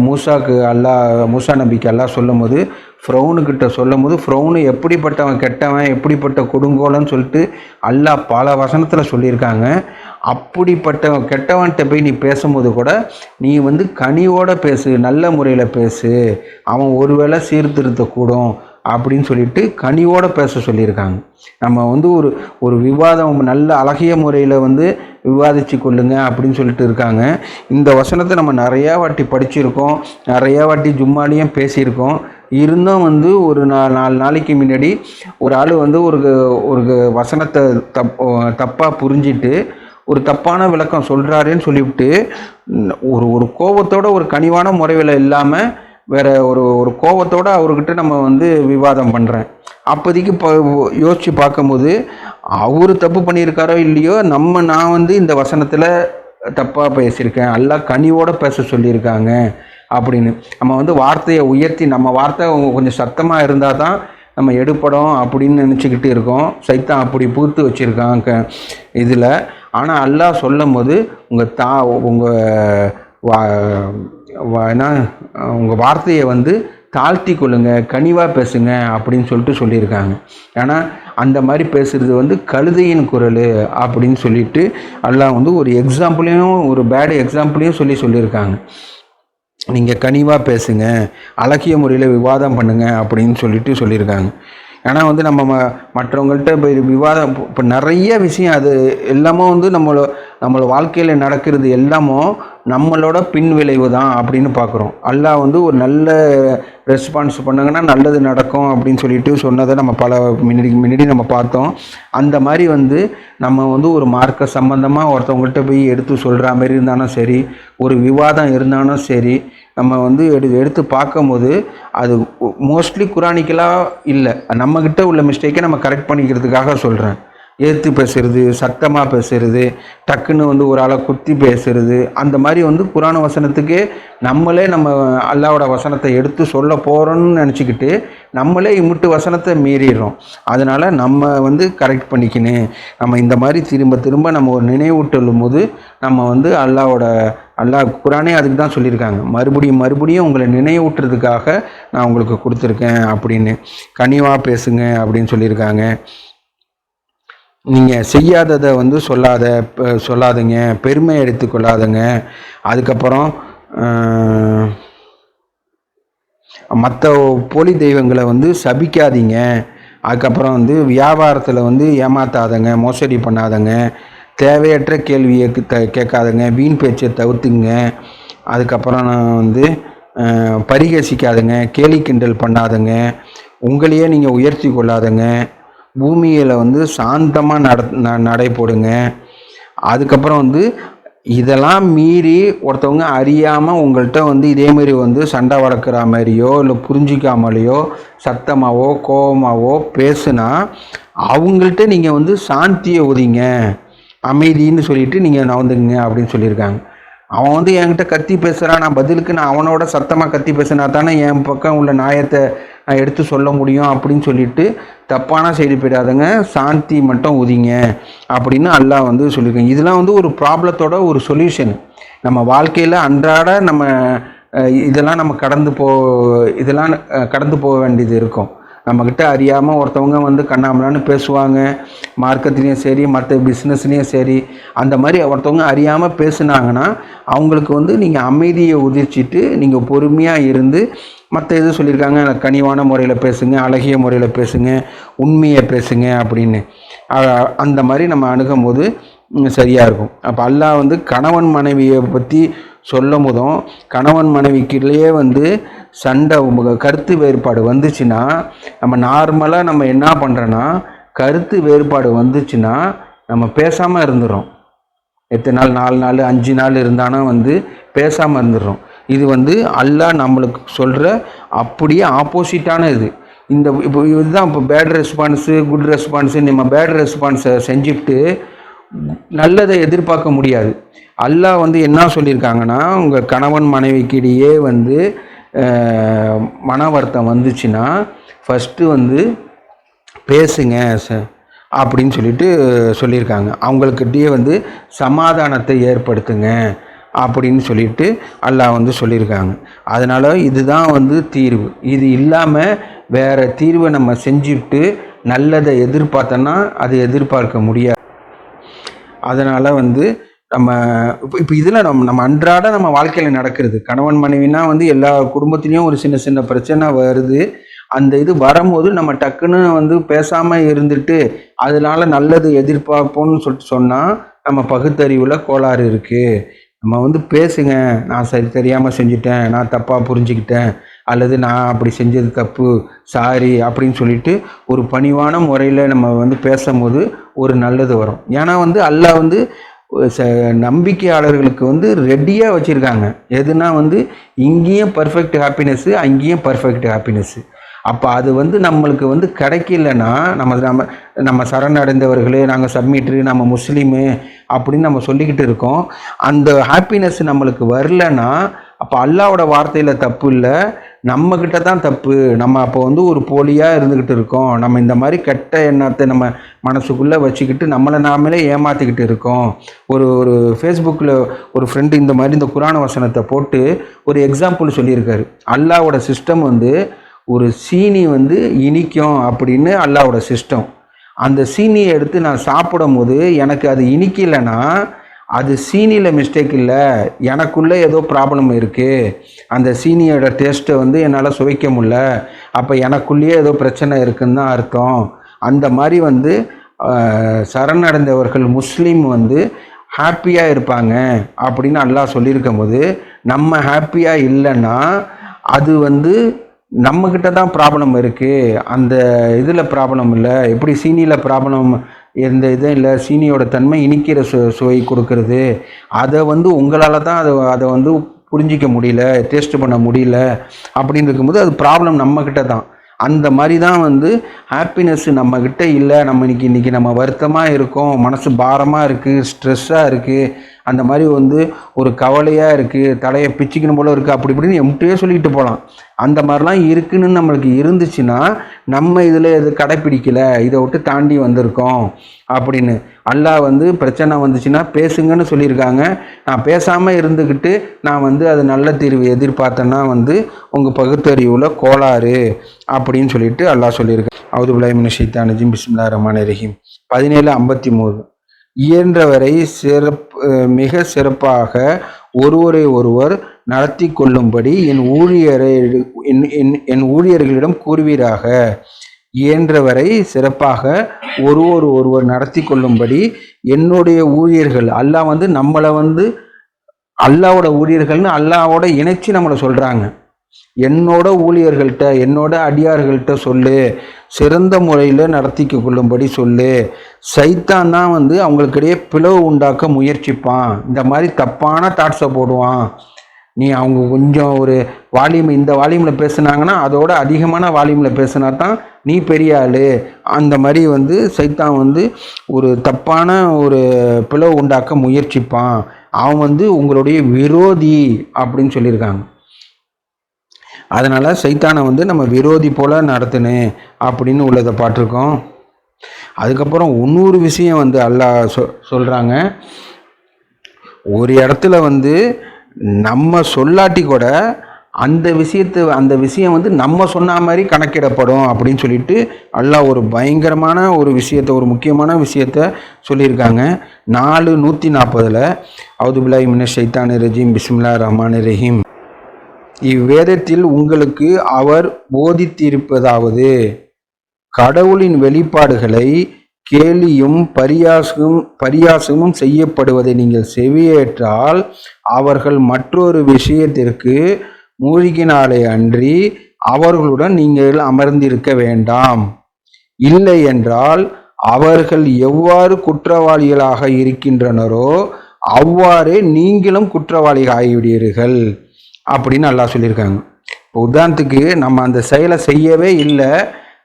மூசா நபிக்கு அல்லாஹ் சொல்லும் போது ஃப்ரௌனுக்கிட்ட சொல்லும் போது ஃப்ரௌனு எப்படிப்பட்டவன், கெட்டவன், எப்படிப்பட்ட கொடுங்கோலன்னு சொல்லிட்டு அல்லாஹ் பல வசனத்தில் சொல்லியிருக்காங்க. அப்படிப்பட்ட கெட்டவன்கிட்ட போய் நீ பேசும்போது கூட நீ கனிவோடு பேசு, நல்ல முறையில் பேசு, அவன் ஒருவேளை சீர்திருத்தக்கூடும் அப்படின்னு சொல்லிட்டு கனிவோடு பேச சொல்லியிருக்காங்க. நம்ம ஒரு விவாதம் நல்ல அழகிய முறையில் விவாதித்து கொள்ளுங்க அப்படின்னு சொல்லிட்டு இருக்காங்க. இந்த வசனத்தை நம்ம நிறையா வாட்டி படிச்சிருக்கோம், நிறையா வாட்டி ஜும்மாலையும் பேசியிருக்கோம். இருந்தும் ஒரு 4 நாளைக்கு முன்னாடி ஒரு ஆள் ஒரு வசனத்தை தப்பாக புரிஞ்சிட்டு ஒரு தப்பான விளக்கம் சொல்கிறாருன்னு சொல்லிவிட்டு ஒரு கோபத்தோட ஒரு கனிவான முறையில் இல்லாமல் வேற ஒரு கோபத்தோடு அவர்கிட்ட நம்ம விவாதம் பண்ணுறேன். அப்போதைக்கு யோசித்து பார்க்கும்போது அவர் தப்பு பண்ணியிருக்காரோ இல்லையோ, நான் இந்த வசனத்தில் தப்பாக பேசியிருக்கேன், அல்லாஹ் கனிவோடு பேச சொல்லியிருக்காங்க அப்படின்னு நம்ம வார்த்தையை உயர்த்தி, நம்ம வார்த்தை கொஞ்சம் சத்தமாக இருந்தால் தான் நம்ம எடுப்படும் அப்படின்னு நினச்சிக்கிட்டு இருக்கோம். சைத்தான் அப்படி பூர்த்து வச்சுருக்காங்க இதில். ஆனால் அல்லாஹ் சொல்லும் போது உங்கள் வார்த்தையை தாழ்த்தி கொள்ளுங்க, கனிவாக பேசுங்க அப்படின்னு சொல்லிட்டு சொல்லியிருக்காங்க. ஏன்னா அந்த மாதிரி பேசுகிறது கழுதையின் குரல் அப்படின்னு சொல்லிட்டு அல்லாஹ் ஒரு எக்ஸாம்பிளையும், ஒரு பேட் எக்ஸாம்பிளையும் சொல்லியிருக்காங்க. நீங்கள் கனிவாக பேசுங்க, அழகிய முறையில் விவாதம் பண்ணுங்க அப்படின்னு சொல்லியிருக்காங்க. ஏன்னா நம்ம மற்றவங்கள்ட்ட போய் விவாதம், இப்போ நிறைய விஷயம் அது எல்லாமோ நம்மளோட வாழ்க்கையில் நடக்கிறது எல்லாமோ நம்மளோட பின் விளைவு தான் அப்படின்னு பார்க்குறோம். அல்லாஹ் ஒரு நல்ல ரெஸ்பான்ஸ் பண்ணாங்கன்னா நல்லது நடக்கும் அப்படின்னு சொல்லிட்டு சொன்னதை நம்ம முன்னாடி நம்ம பார்த்தோம். அந்த மாதிரி நம்ம ஒரு மார்க்க சம்பந்தமாக ஒருத்தவங்கள்ட்ட போய் எடுத்து சொல்கிற மாதிரி இருந்தாலும் சரி, ஒரு விவாதம் இருந்தாலும் சரி, நம்ம எடுத்து பார்க்கும்போது அது மோஸ்ட்லி குரானிக்கலாக இல்லை, நம்மக்கிட்ட உள்ள மிஸ்டேக்கை நம்ம கரெக்ட் பண்ணிக்கிறதுக்காக சொல்கிறேன். ஏற்று பேசுகிறது, சத்தமாக பேசுகிறது, டக்குன்னு ஒரு ஆளை குத்தி பேசுகிறது, அந்த மாதிரி குரான் வசனத்துக்கே நம்ம அல்லாவோட வசனத்தை எடுத்து சொல்ல போகிறோன்னு நினச்சிக்கிட்டு நம்மளே இம்முட்டு வசனத்தை மீறிடுறோம். அதனால் நம்ம கரெக்ட் பண்ணிக்கணும். நம்ம இந்த மாதிரி திரும்ப திரும்ப நம்ம ஒரு நினைவூட்டலும் போது நம்ம அல்லாஹ் குரானே அதுக்கு தான் சொல்லியிருக்காங்க, மறுபடியும் உங்களை நினைவூட்டுறதுக்காக நான் உங்களுக்கு கொடுத்துருக்கேன் அப்படின்னு. கனிவாக பேசுங்க அப்படின்னு சொல்லியிருக்காங்க. நீங்கள் செய்யாததை சொல்லாதீங்க, பெருமை எடுத்துக்கொள்ளாதங்க. அதுக்கப்புறம் மற்ற போலி தெய்வங்களை சபிக்காதீங்க. அதுக்கப்புறம் வியாபாரத்தில் ஏமாத்தாதங்க, மோசடி பண்ணாதங்க, தேவையற்ற கேள்வியை கேட்காதங்க, வீண் பேச்சை தவிர்த்துங்க. அதுக்கப்புறம் பரிகசிக்காதங்க, கேலி கிண்டல் பண்ணாதங்க, உங்களையே நீங்கள் உயர்த்தி கொள்ளாதங்க, பூமியில் சாந்தமாக நடை போடுங்க. அதுக்கப்புறம் இதெல்லாம் மீறி ஒருத்தவங்க அறியாமல் உங்கள்கிட்ட இதேமாரி சண்டை வளர்க்குற மாதிரியோ இல்லை புரிஞ்சிக்காமலையோ சத்தமாகவோ கோபமாகவோ பேசுனா அவங்கள்ட்ட நீங்கள் சாந்தியை ஒதிங்க, அமைதின்னு சொல்லிவிட்டு நீங்கள் நவந்துங்க அப்படின்னு சொல்லியிருக்காங்க. அவன் என்கிட்ட கத்தி பேசுகிறான், நான் பதிலுக்கு நான் அவனோட சத்தமாக கத்தி பேசுனா தானே என் பக்கம் உள்ள நியாயத்தை நான் எடுத்து சொல்ல முடியும் அப்படின்னு சொல்லிட்டு தப்பான செய்தி போயிடாதங்க, சாந்தி மட்டும் உதிங்க அப்படின்னு அல்லாஹ் சொல்லியிருக்கேன். இதெல்லாம் ஒரு ப்ராப்ளத்தோட ஒரு சொல்யூஷன். நம்ம வாழ்க்கையில் அன்றாட இதெல்லாம் நம்ம கடந்து போக வேண்டியது இருக்கும். நம்மக்கிட்ட அறியாமல் ஒருத்தவங்க கண்ணாமலான்னு பேசுவாங்க, மார்க்கத்துலேயும் சரி மற்ற பிஸ்னஸ்லேயும் சரி. அந்த மாதிரி ஒருத்தவங்க அறியாமல் பேசுனாங்கன்னா அவங்களுக்கு நீங்கள் அமைதியை உதிர்ச்சிட்டு நீங்கள் பொறுமையாக இருந்து மற்ற இது சொல்லியிருக்காங்க, கனிவான முறையில் பேசுங்க, அழகிய முறையில் பேசுங்க, உண்மையை பேசுங்க அப்படின்னு. அந்த மாதிரி நம்ம அணுகும் போது சரியாக இருக்கும். அப்போ அல்லாஹ் கணவன் மனைவியை பற்றி சொல்லும் போதும் கணவன் மனைவிக்குள்ளேயே சண்டை கருத்து வேறுபாடு வந்துச்சுன்னா நம்ம நார்மலாக நம்ம என்ன பண்ணுறோன்னா, கருத்து வேறுபாடு வந்துச்சுன்னா நம்ம பேசாமல் இருந்துடுறோம். எத்தனை நாள், 4 நாள் 5 நாள் இருந்தாலும் பேசாமல் இருந்துடுறோம். இது அல்லாஹ் நம்மளுக்கு சொல்கிற அப்படியே ஆப்போசிட்டான இது. இப்போ இதுதான் இப்போ பேட் ரெஸ்பான்ஸு குட் ரெஸ்பான்ஸு. நம்ம பேட் ரெஸ்பான்ஸை செஞ்சுட்டு நல்லதை எதிர்பார்க்க முடியாது. அல்லாஹ் என்ன சொல்லியிருக்காங்கன்னா, உங்கள் கணவன் மனைவிக்கிடையே மன வருத்தம் வந்துச்சுன்னா ஃபஸ்ட்டு வந்து பேசுங்க அப்படின்னு சொல்லிட்டு சொல்லியிருக்காங்க. அவங்களுக்கிட்டேயே வந்து சமாதானத்தை ஏற்படுத்துங்க அப்படின்னு சொல்லிட்டு அல்லாஹ் வந்து சொல்லியிருக்காங்க. அதனால் இதுதான் வந்து தீர்வு. இது இல்லாமல் வேறு தீர்வை நம்ம செஞ்சுட்டு நல்லதை எதிர்பார்த்தோன்னா அது எதிர்பார்க்க முடியாது. அதனால் வந்து நம்ம இப்போ இதில் நம்ம அன்றாட நம்ம வாழ்க்கையில் நடக்கிறது, கணவன் மனைவினா வந்து எல்லா குடும்பத்துலேயும் ஒரு சின்ன சின்ன பிரச்சனை வருது. அந்த இது வரும்போது நம்ம டக்குன்னு வந்து பேசாமல் இருந்துட்டு அதனால நல்லது எதிர்பார்ப்போம்னு சொல்லிட்டு சொன்னால் நம்ம பகுத்தறிவில் கோளாறு இருக்குது. நம்ம வந்து பேசுங்க, நான் தெரியாமல் செஞ்சுட்டேன், நான் தப்பாக புரிஞ்சுக்கிட்டேன், அல்லது நான் அப்படி செஞ்சது தப்பு, சாரி அப்படின்னு சொல்லிட்டு ஒரு பணிவான முறையில் நம்ம வந்து பேசும்போது ஒரு நல்லது வரும். ஏன்னா வந்து அல்லாஹ் வந்து நம்பிக்கையாளர்களுக்கு வந்து ரெடியாக வச்சுருக்காங்க. எதுனா வந்து இங்கேயும் பர்ஃபெக்ட் ஹாப்பினஸ்ஸு, அங்கேயும் பர்ஃபெக்ட் ஹாப்பினஸ்ஸு. அப்போ அது வந்து நம்மளுக்கு வந்து கிடைக்கலன்னா நம்ம நம்ம நம்ம சரணடைந்தவர்களே, நாங்கள் சப்மிட்ரு, நம்ம முஸ்லீமு அப்படின்னு நம்ம சொல்லிக்கிட்டு இருக்கோம். அந்த ஹாப்பினஸ் நம்மளுக்கு வரலன்னா அப்போ அல்லாவோட வார்த்தையில் தப்பு இல்லை, நம்மக்கிட்ட தான் தப்பு. நம்ம அப்போ வந்து ஒரு போலியாக இருந்துக்கிட்டு இருக்கோம். நம்ம இந்த மாதிரி கெட்ட எண்ணத்தை நம்ம மனசுக்குள்ளே வச்சுக்கிட்டு நம்மளை நாமளே ஏமாற்றிக்கிட்டு இருக்கோம். ஒரு ஒரு ஃபேஸ்புக்கில் ஒரு ஃப்ரெண்டு இந்த மாதிரி இந்த குரான் வசனத்தை போட்டு ஒரு எக்ஸாம்பிள் சொல்லியிருக்காரு. அல்லாவோட சிஸ்டம் வந்து ஒரு சீனி வந்து இனிக்கும் அப்படின்னு அல்லாவோட சிஸ்டம். அந்த சீனியை எடுத்து நான் சாப்பிடும் போது எனக்கு அது இனிக்கலைன்னா அது சீனியில் மிஸ்டேக் இல்லை, எனக்குள்ளே ஏதோ ப்ராப்ளம் இருக்குது. அந்த சீனியோட டேஸ்ட்டை வந்து என்னால் சுவைக்க முடியல, அப்போ எனக்குள்ளேயே ஏதோ பிரச்சனை இருக்குன்னு தான் அர்த்தம். அந்த மாதிரி வந்து சரணடைந்தவர்கள் முஸ்லீம் வந்து ஹாப்பியாக இருப்பாங்க அப்படின்னு அல்லாஹ் சொல்லியிருக்கும் போது நம்ம ஹாப்பியாக இல்லைன்னா அது வந்து நம்மக்கிட்ட தான் ப்ராப்ளம் இருக்குது, அந்த இதில் ப்ராப்ளம் இல்லை. எப்படி சீனியில் ப்ராப்ளம் எந்த இதுவும் இல்லை, சீனியோட தன்மை இனிக்கிற சுவை கொடுக்கறது, அதை வந்து உங்களால் தான் அதை வந்து புரிஞ்சிக்க முடியல, டேஸ்ட் பண்ண முடியல அப்படின்னு இருக்கும்போது அது ப்ராப்ளம் நம்மக்கிட்ட தான். அந்த மாதிரி தான் வந்து ஹாப்பினஸ்ஸு நம்மக்கிட்ட இல்லை. நம்ம இன்றைக்கி நம்ம வருத்தமாக இருக்கோம், மனசு பாரமாக இருக்குது, ஸ்ட்ரெஸ்ஸாக இருக்குது, அந்த மாதிரி வந்து ஒரு கவலையாக இருக்குது, தலையை பிச்சுக்கணும் போல இருக்குது, அப்படி இப்படின்னு எம்கிட்டயே சொல்லிக்கிட்டு போகலாம். அந்த மாதிரிலாம் இருக்குன்னு நம்மளுக்கு இருந்துச்சுன்னா நம்ம இதில் எது கடைப்பிடிக்கலை, இதை விட்டு தாண்டி வந்திருக்கோம் அப்படின்னு. அல்லாஹ் வந்து பிரச்சனை வந்துச்சுன்னா பேசுங்கன்னு சொல்லியிருக்காங்க. நான் பேசாமல் இருந்துக்கிட்டு நான் வந்து அது நல்ல தீர்வு எதிர்பார்த்தேன்னா வந்து உங்கள் பகுத்தறிவில் கோளாறு அப்படின்னு சொல்லிட்டு அல்லாஹ் சொல்லியிருக்கேன். அவுது பில்லாஹி மினஷ் ஷைத்தானிர் ரஜீம். பிஸ்மில்லாஹிர் ரஹ்மானிர் ரஹீம். 17:53. இயன்றவரை மிக சிறப்பாக ஒருவரை ஒருவர் நடத்தி கொள்ளும்படி என் ஊழியர்களிடம் கூறுவீராக. இயன்றவரை சிறப்பாக ஒருவர் நடத்தி கொள்ளும்படி என்னுடைய ஊழியர்கள், அல்லாஹ் வந்து நம்மளை வந்து அல்லாவோட ஊழியர்கள்னு அல்லாவோட இணைச்சி நம்மளை சொல்கிறாங்க. என்னோட ஊழியர்கள்ட்ட, என்னோட அடியார்கள்ட்ட சொல்லு, சிறந்த முறையில் நடத்திக்க கொள்ளும்படி சொல்லு. சைத்தான் தான் வந்து அவங்களுக்கிடையே பிளவு உண்டாக்க முயற்சிப்பான், இந்த மாதிரி தப்பான தாட்ஸை போடுவான். நீ அவங்க கொஞ்சம் ஒரு வால்யூம், இந்த வால்யூமில் பேசுனாங்கன்னா அதோட அதிகமான வால்யூமில் பேசுனா தான் நீ பெரிய ஆள். அந்த மாதிரி வந்து சைத்தான் வந்து ஒரு தப்பான ஒரு பிளவு உண்டாக்க முயற்சிப்பான். அவன் வந்து உங்களுடைய விரோதி அப்படின்னு சொல்லியிருக்காங்க. அதனால் சைத்தானை வந்து நம்ம விரோதி போல் நடத்தினேன் அப்படின்னு உள்ளதை பார்த்துருக்கோம். அதுக்கப்புறம் இன்னொரு விஷயம் வந்து அல்லாஹ் சொல்கிறாங்க. ஒரு இடத்துல வந்து நம்ம சொல்லாட்டி கூட அந்த விஷயம் வந்து நம்ம சொன்ன மாதிரி கணக்கிடப்படும் அப்படின்னு சொல்லிட்டு அல்லாஹ் ஒரு பயங்கரமான ஒரு விஷயத்தை, ஒரு முக்கியமான விஷயத்த சொல்லியிருக்காங்க. 4:140 அவுது பில்லாஹி மினஷ் ஷைத்தானிர் ரஜீம். பிஸ்மில்லாஹிர் ரஹ்மானிர் ரஹீம். இவ்வேதத்தில் உங்களுக்கு அவர் போதித்திருப்பதாவது, கடவுளின் வெளிப்பாடுகளை கேலியும் பரியாசமும் செய்யப்படுவதை நீங்கள் செவியேற்றால் அவர்கள் மற்றொரு விஷயத்திற்கு மூழ்கினாலே அன்றி அவர்களுடன் நீங்கள் அமர்ந்திருக்க வேண்டாம். இல்லை என்றால் அவர்கள் எவ்வாறு குற்றவாளிகளாக இருக்கின்றனரோ அவ்வாறே நீங்களும் குற்றவாளிகள் ஆகிவிடுவீர்கள் அப்படின்னு அல்லாஹ் சொல்லியிருக்காங்க. இப்போ உதாரணத்துக்கு நம்ம அந்த செயலை செய்யவே இல்லை,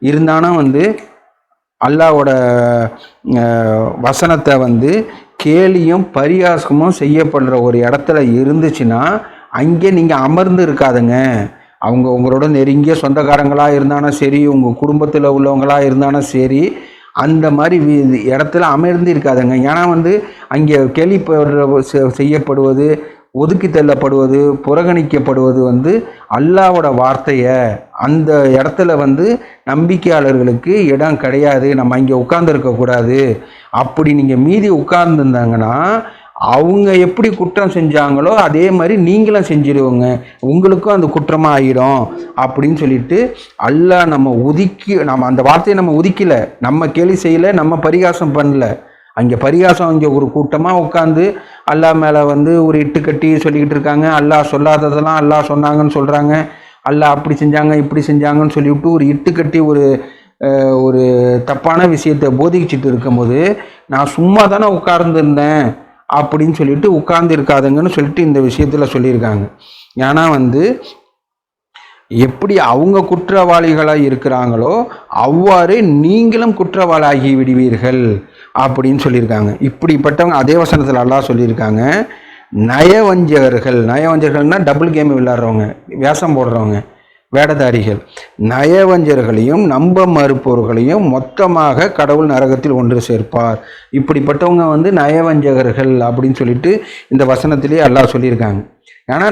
இருந்தாலும் வந்து அல்லாவோட வசனத்தை வந்து கேலியும் பரியாசமும் செய்யப்படுற ஒரு இடத்துல இருந்துச்சுன்னா அங்கே நீங்கள் அமர்ந்து இருக்காதுங்க. அவங்க உங்களோட நெருங்கிய சொந்தக்காரங்களாக இருந்தாலும் சரி, உங்கள் குடும்பத்தில் உள்ளவங்களாக இருந்தாலும் சரி, அந்த மாதிரி இடத்துல அமர்ந்து இருக்காதுங்க. ஏன்னா வந்து அங்கே செய்யப்படுவது, ஒதுக்கி தள்ளப்படுவது, புறக்கணிக்கப்படுவது வந்து அல்லாவோட வார்த்தையை அந்த இடத்துல வந்து நம்பிக்கையாளர்களுக்கு இடம் கிடையாது, நம்ம அங்கே உட்கார்ந்துருக்கக்கூடாது. அப்படி நீங்கள் மீதி உட்கார்ந்துருந்தாங்கன்னா அவங்க எப்படி குற்றம் செஞ்சாங்களோ அதே மாதிரி நீங்களும் செஞ்சிடுவோங்க, உங்களுக்கும் அந்த குற்றமாக ஆகிடும் அப்படின்னு சொல்லிட்டு அல்லாஹ் நம்ம அந்த வார்த்தையை நம்ம ஒதுக்கல, நம்ம கேலி செய்யலை, நம்ம பரிகாசம் பண்ணல. அங்கே ஒரு கூட்டமாக உட்காந்து அல்லாஹ் மேலே வந்து ஒரு இட்டு கட்டி சொல்லிக்கிட்டு இருக்காங்க. அல்லாஹ் சொல்லாததெல்லாம் அல்லாஹ் சொன்னாங்கன்னு சொல்கிறாங்க. அல்லாஹ் அப்படி செஞ்சாங்க இப்படி செஞ்சாங்கன்னு சொல்லிவிட்டு ஒரு இட்டு கட்டி ஒரு தப்பான விஷயத்தை போதிச்சுட்டு இருக்கும்போது நான் சும்மா தானே உட்கார்ந்துருந்தேன் அப்படின்னு சொல்லிட்டு உட்கார்ந்து இருக்காதுங்கன்னு சொல்லிட்டு இந்த விஷயத்தில் சொல்லியிருக்காங்க. ஏன்னா வந்து எப்படி அவங்க குற்றவாளிகளாக இருக்கிறாங்களோ அவ்வாறு நீங்களும் குற்றவாளியாகி விடுவீர்கள் அப்படின்னு சொல்லியிருக்காங்க. இப்படிப்பட்டவங்க அதே வசனத்தில் அல்லாஹ் சொல்லியிருக்காங்க, நயவஞ்சகர்கள்னால் டபுள் கேம் விளையாடுறவங்க, வேஷம் போடுறவங்க, வேடதாரிகள், நயவஞ்சர்களையும் நம்ப மறுப்பவர்களையும் மொத்தமாக கடவுள் நரகத்தில் ஒன்று சேர்ப்பார். இப்படிப்பட்டவங்க வந்து நயவஞ்சகர்கள் அப்படின்னு சொல்லிட்டு இந்த வசனத்திலே அல்லாஹ் சொல்லியிருக்காங்க. ஏன்னா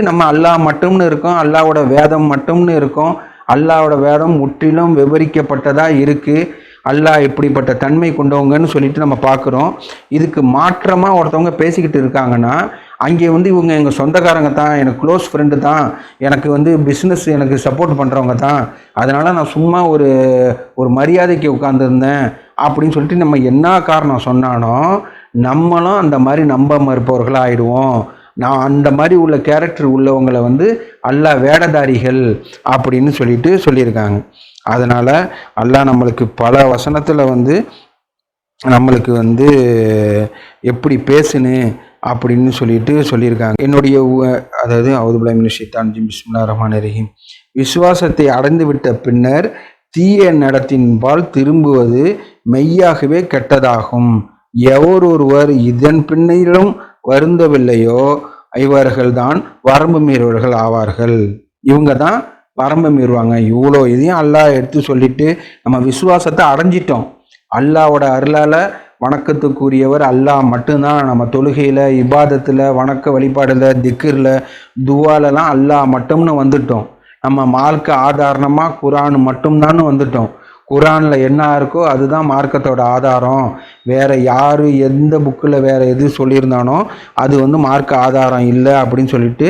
நம்ம அல்லாஹ் மட்டும்னு இருக்கோம், அல்லாவோட வேதம் மட்டும்னு இருக்கோம். அல்லாவோட வேதம் முற்றிலும் விவரிக்கப்பட்டதாக இருக்குது. அல்லாஹ் இப்படிப்பட்ட தன்மை கொண்டவங்கன்னு சொல்லிட்டு நம்ம பார்க்குறோம். இதுக்கு மாற்றமாக ஒருத்தவங்க பேசிக்கிட்டு இருக்காங்கன்னா அங்கே வந்து இவங்க எங்கள் சொந்தக்காரங்க தான், எனக்கு க்ளோஸ் ஃப்ரெண்டு தான், எனக்கு வந்து பிஸ்னஸ் எனக்கு சப்போர்ட் பண்ணுறவங்க தான், அதனால் நான் சும்மா ஒரு மரியாதைக்கு உட்காந்துருந்தேன் அப்படின்னு சொல்லிட்டு நம்ம என்ன காரணம் சொன்னாலும் நம்மளும் அந்த மாதிரி நம்ப மறுப்பவர்களாக ஆயிடுவோம். நான் அந்த மாதிரி உள்ள கேரக்டர் உள்ளவங்களை வந்து அல்லாஹ் வேடதாரிகள் அப்படின்னு சொல்லியிருக்காங்க. அதனால் அல்லாஹ் நம்மளுக்கு பல வசனத்தில் வந்து நம்மளுக்கு வந்து எப்படி பேசுன்னு அப்படின்னு சொல்லியிருக்காங்க. என்னுடைய அதாவது அவுதுபில்லாஹி மினஷ் ஷைத்தானிர் ரஜீம் பிஸ்மில்லாஹிர் ரஹ்மானிர் ரஹீம். விசுவாசத்தை அடைந்து விட்ட பின்னர் தீய நடத்தின்பால் திரும்புவது மெய்யாகவே கெட்டதாகும். எவரொருவர் இதன் பின்னிலும் வருந்தவில்லையோ இவர்கள்தான் வரம்பு மீறுவர்கள் ஆவார்கள். இவங்க தான் வரம்பு மீறுவாங்க. இவ்வளோ இதையும் அல்லாஹ் எடுத்து சொல்லிட்டு நம்ம விசுவாசத்தை அடைஞ்சிட்டோம். அல்லாவோட அருளால் வணக்கத்துக்குரியவர் அல்லாஹ் மட்டும்தான். நம்ம தொழுகையில், இபாதத்தில், வணக்க வழிபாடில், திக்ரில், துவாலெல்லாம் அல்லாஹ் மட்டும்னு வந்துட்டோம். நம்ம மார்க்க ஆதாரணமாக குரான் மட்டும்தான்னு வந்துட்டோம். குரானில் என்ன இருக்கோ அதுதான் மார்க்கத்தோட ஆதாரம். வேறு யார் எந்த புக்கில் வேறு எது சொல்லியிருந்தானோ அது வந்து மார்க்க ஆதாரம் இல்லை அப்படின்னு சொல்லிட்டு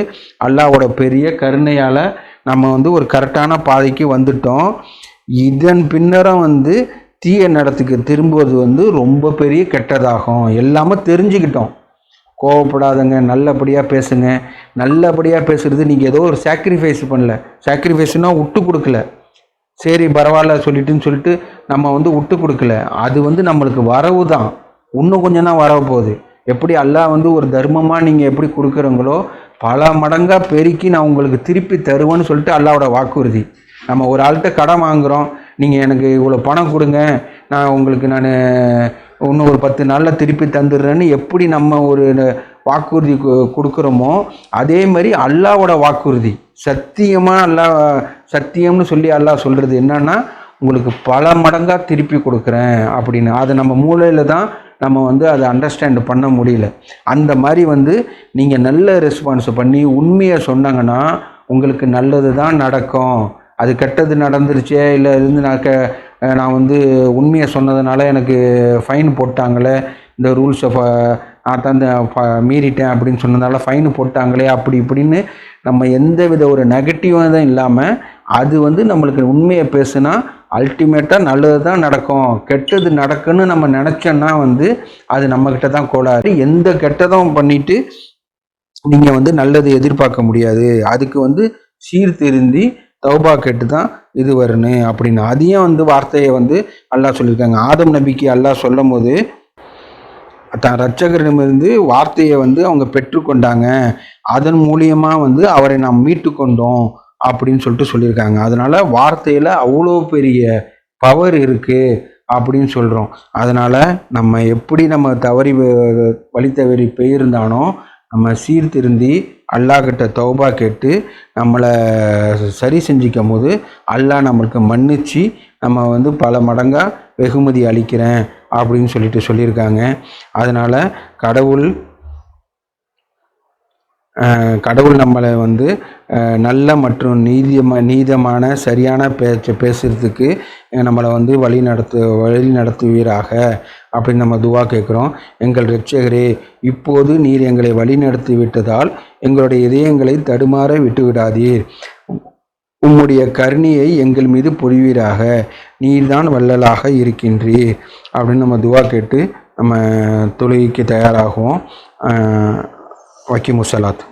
அல்லாஹ்வோட பெரிய கருணையால் நம்ம வந்து ஒரு கரெக்டான பாதைக்கு வந்துட்டோம். இதன் பின்னரும் வந்து தீய நடத்துக்கு திரும்புவது வந்து ரொம்ப பெரிய கெட்டதாகும். எல்லாமே தெரிஞ்சுக்கிட்டோம். கோவப்படாதங்க, நல்லபடியாக பேசுங்க. நல்லபடியாக பேசுகிறது நீங்கள் ஏதோ ஒரு சாக்ரிஃபைஸ் பண்ணல. சாக்ரிஃபைஸ்னால் விட்டு கொடுக்கல, சரி பரவாயில்ல சொல்லிட்டு நம்ம வந்து விட்டு கொடுக்கல. அது வந்து நம்மளுக்கு வரவு தான், இன்னும் கொஞ்சம் தான் வரவு போகுது. எப்படி அல்லாஹ் வந்து ஒரு தர்மமாக நீங்கள் எப்படி கொடுக்குறீங்களோ பல மடங்காக பெருக்கி நான் உங்களுக்கு திருப்பி தருவேன்னு சொல்லிட்டு அல்லாவோட வாக்குறுதி. நம்ம ஒரு ஆள்கிட்ட கடன் வாங்குகிறோம், நீங்கள் எனக்கு இவ்வளோ பணம் கொடுங்க, நான் உங்களுக்கு இன்னும் ஒரு 10 நாளில் திருப்பி தந்துடுறேன்னு எப்படி நம்ம ஒரு வாக்குறுதி கொடுக்குறோமோ அதே மாதிரி அல்லாவோட வாக்குறுதி சத்தியமாக சத்தியம்னு சொல்லி அல்லாஹ் சொல்கிறது என்னன்னா உங்களுக்கு பல மடங்காக திருப்பி கொடுக்குறேன் அப்படின்னு. அதை நம்ம மூளையில் தான் நம்ம வந்து அதை அண்டர்ஸ்டாண்ட் பண்ண முடியல. அந்த மாதிரி வந்து நீங்கள் நல்ல ரெஸ்பான்ஸ் பண்ணி உண்மையை சொன்னாங்கன்னா உங்களுக்கு நல்லது தான் நடக்கும். அது கெட்டது நடந்துருச்சே, இல்லை இருந்து நான் வந்து உண்மையை சொன்னதுனால எனக்கு ஃபைன் போட்டாங்களே, இந்த ரூல்ஸை நான் தான் மீறிட்டேன் அப்படின்னு சொன்னதால ஃபைனு போட்டாங்களே அப்படி இப்படின்னு நம்ம எந்த வித ஒரு நெகட்டிவாக தான் இல்லாமல் அது வந்து நம்மளுக்கு உண்மையை பேசுனா அல்டிமேட்டாக நல்லது தான் நடக்கும். கெட்டது நடக்குன்னு நம்ம நினச்சோன்னா வந்து அது நம்மக்கிட்ட தான் கோளாறு. எந்த கெட்டதும் பண்ணிவிட்டு நீங்கள் வந்து நல்லது எதிர்பார்க்க முடியாது. அதுக்கு வந்து சீர்திருந்தி தௌபா கேட்டு தான் இது வரணும் அப்படின்னு அதையும் வந்து வார்த்தையை வந்து அல்லாஹ் சொல்லியிருக்காங்க. ஆதம் நபிக்கு அல்லாஹ் சொல்லும் போது தன் இரட்சகரிடமிருந்து வார்த்தையை வந்து அவங்க பெற்றுக்கொண்டாங்க, அதன் மூலியமாக வந்து அவரை நாம் மீட்டு கொண்டோம் அப்படின்னு சொல்லியிருக்காங்க. அதனால வார்த்தையில் அவ்வளோ பெரிய பவர் இருக்குது அப்படின்னு சொல்கிறோம். அதனால் நம்ம எப்படி நம்ம வழி தவறி போயிருந்தானோ நம்ம சீர்திருந்தி அல்லாஹ்கிட்ட தௌபா கேட்டு நம்மளை சரி செஞ்சுக்கும் போது அல்லாஹ் நம்மளுக்கு மன்னிச்சு நம்ம வந்து பல மடங்காக வெகுமதி அளிக்கிறேன் அப்படின்னு சொல்லியிருக்காங்க. அதனால் கடவுள் நம்மளை வந்து நல்ல மற்றும் நீதமான சரியான பேசுறதுக்கு நம்மளை வந்து வழி நடத்துவீராக அப்படின்னு நம்ம துவா கேட்குறோம். எங்கள் இரட்சகரே, இப்போது நீர் எங்களை வழி நடத்தி விட்டதால் எங்களுடைய இதயங்களை தடுமாற விட்டுவிடாதீர். உம்முடைய கருணையை எங்கள் மீது பொழிவீராக. நீர்தான் வள்ளலாக இருக்கின்றீர் அப்படின்னு நம்ம துவா கேட்டு நம்ம தொழுகைக்கு தயாராகுவோம். வக்கீமுசலாத்.